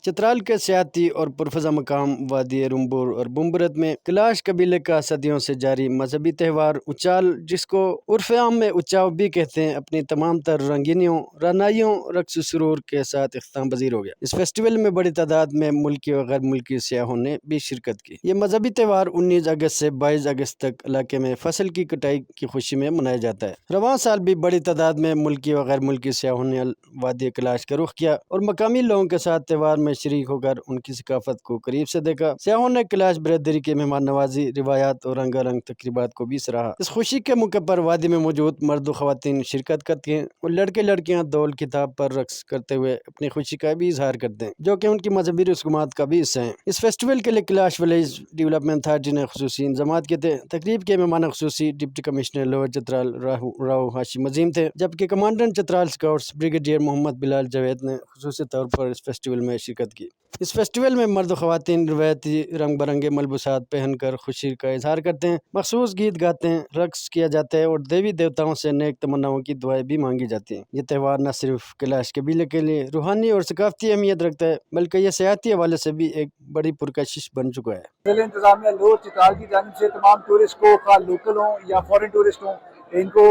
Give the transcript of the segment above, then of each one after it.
چترال کے سیاحتی اور پرفضا مقام وادی رمبور اور بمبرت میں کلاش قبیلے کا صدیوں سے جاری مذہبی تہوار اچال، جس کو عرف عام میں اچاو بھی کہتے ہیں، اپنی تمام تر رنگینیوں، رعنائیوں، رقص و سرور کے ساتھ اختتام پذیر ہو گیا۔ اس فیسٹیول میں بڑی تعداد میں ملکی و غیر ملکی سیاحوں نے بھی شرکت کی۔ یہ مذہبی تہوار 19 اگست سے 22 اگست تک علاقے میں فصل کی کٹائی کی خوشی میں منایا جاتا ہے۔ رواں سال بھی بڑی تعداد میں ملکی و غیر ملکی سیاحوں نے وادی کلاش کا رخ کیا اور مقامی لوگوں کے ساتھ تہوار میں شریک ہو کر ان کی ثقافت کو قریب سے دیکھا۔ سیاحوں نے کلاش برادری کے مہمان نوازی، روایات اور رنگا رنگ تقریبات کو بھی سراہا۔ اس خوشی کے موقع پر وادی میں موجود مرد و خواتین شرکت کرتے ہیں اور لڑکے لڑکیاں دول کتاب پر رقص کرتے ہوئے اپنی خوشی کا بھی اظہار کرتے ہیں، جو کہ ان کی مذہبی رسومات کا بھی حصہ ہیں۔ اس فیسٹیول کے لیے کلاش ولیج ڈیولپمنٹ اتھارٹی نے خصوصی انتظامات کیے تھے۔ تقریب کے مہمان خصوصی deputy commissioner lower Chitral Rao Hashim Azeem تھے، جبکہ commandant Chitral scouts brigadier Muhammad Bilal Javed نے خصوصی طور پر اس فیسٹیول میں شرکت کی۔ اس فیسٹیول میں مرد و خواتین روایتی رنگ برنگے ملبوسات پہن کر خوشی کا اظہار کرتے ہیں، مخصوص گیت گاتے ہیں، رقص کیا جاتا ہے اور دیوی دیوتاؤں سے نیک تمناؤں کی دعائیں بھی مانگی جاتی ہیں۔ یہ تہوار نہ صرف کلاش قبیلے کے لیے روحانی اور ثقافتی اہمیت رکھتا ہے، بلکہ یہ سیاحتی حوالے سے بھی ایک بڑی پرکشش بن چکا ہے۔ ضلع انتظامیہ لوور چترال کی جانب سے تمام ٹورسٹ کو، خواہ لوکل ہوں یا فورن ٹورسٹ ہوں، ان کو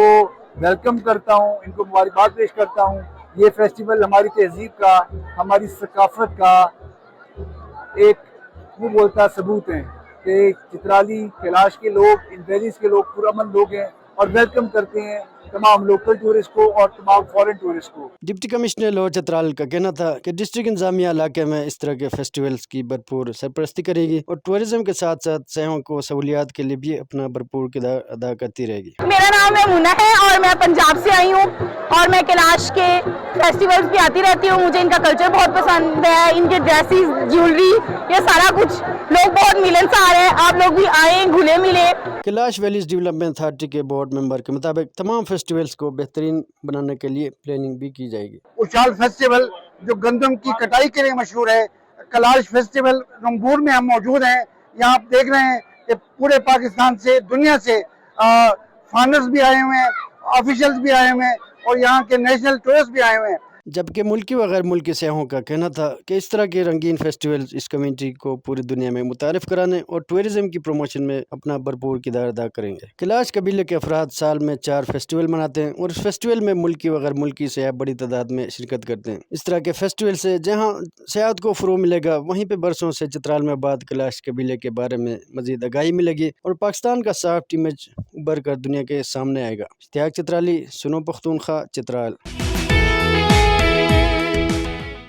ویلکم کرتا ہوں، ان کو مبارکباد پیش کرتا ہوں۔ یہ فیسٹیول ہماری تہذیب کا، ہماری ثقافت کا ایک منہ بولتا ثبوت ہے کہ چترالی کیلاش کے لوگ، ان ویلیز کے لوگ پرامن لوگ ہیں اور ویلکم کرتے ہیں تمام لوکل ٹورسٹ کو اور تمام فورن ٹورسٹ کو۔ ڈپٹی کمشنر لوور چترال کا کہنا تھا کہ ڈسٹرکٹ انتظامیہ علاقے میں اس طرح کے فیسٹیولز کی بھرپور سرپرستی کرے گی اور ٹورزم کے ساتھ ساتھ سیاحوں کو سہولیات کے لیے بھی اپنا بھرپور کردار ادا کرتی رہے گی۔ میرا نام ہے منہ ہے اور میں پنجاب سے آئی ہوں اور میں کیلاش کے فیسٹیولز بھی آتی رہتی ہوں۔ مجھے ان کا کلچر بہت پسند ہے، ان کے ڈریسز، جیولری، یہ سارا کچھ۔ لوگ بہت ملنسار ہیں، آپ لوگ بھی آئیں، گھلے ملے۔ کیلاش ویلیز ڈیولپمنٹ اتھارٹی کے بورڈ ممبر کے مطابق تمام فیسٹیولز کو بہترین بنانے کے لیے پلاننگ بھی کی جائے گی۔ اچال فیسٹیول جو گندم کی کٹائی کے لیے مشہور ہے، کلاش فیسٹیول رنگور میں ہم موجود ہیں۔ یہاں آپ دیکھ رہے ہیں کہ پورے پاکستان سے، دنیا سے فارنرز بھی آئے ہوئے ہیں، آفیشلز بھی آئے ہوئے ہیں اور یہاں کے نیشنل ٹورسٹ بھی آئے ہوئے ہیں۔ جبکہ ملکی و غیر ملکی سیاحوں کا کہنا تھا کہ اس طرح کے رنگین فیسٹیولز اس کمیونٹی کو پوری دنیا میں متعارف کرانے اور ٹورزم کی پروموشن میں اپنا بھرپور کردار ادا کریں گے۔ کیلاش قبیلے کے افراد سال میں 4 فیسٹیول مناتے ہیں اور اس فیسٹیول میں ملکی و غیر ملکی سیاح بڑی تعداد میں شرکت کرتے ہیں۔ اس طرح کے فیسٹیول سے جہاں سیاحت کو فروغ ملے گا، وہیں پہ برسوں سے چترال میں آباد کیلاش قبیلے کے بارے میں مزید آگاہی ملے گی اور پاکستان کا سافٹ امیج ابھر کر دنیا کے سامنے آئے گا۔ اشتیاق چترالی، سنو پختونخوا، چترال۔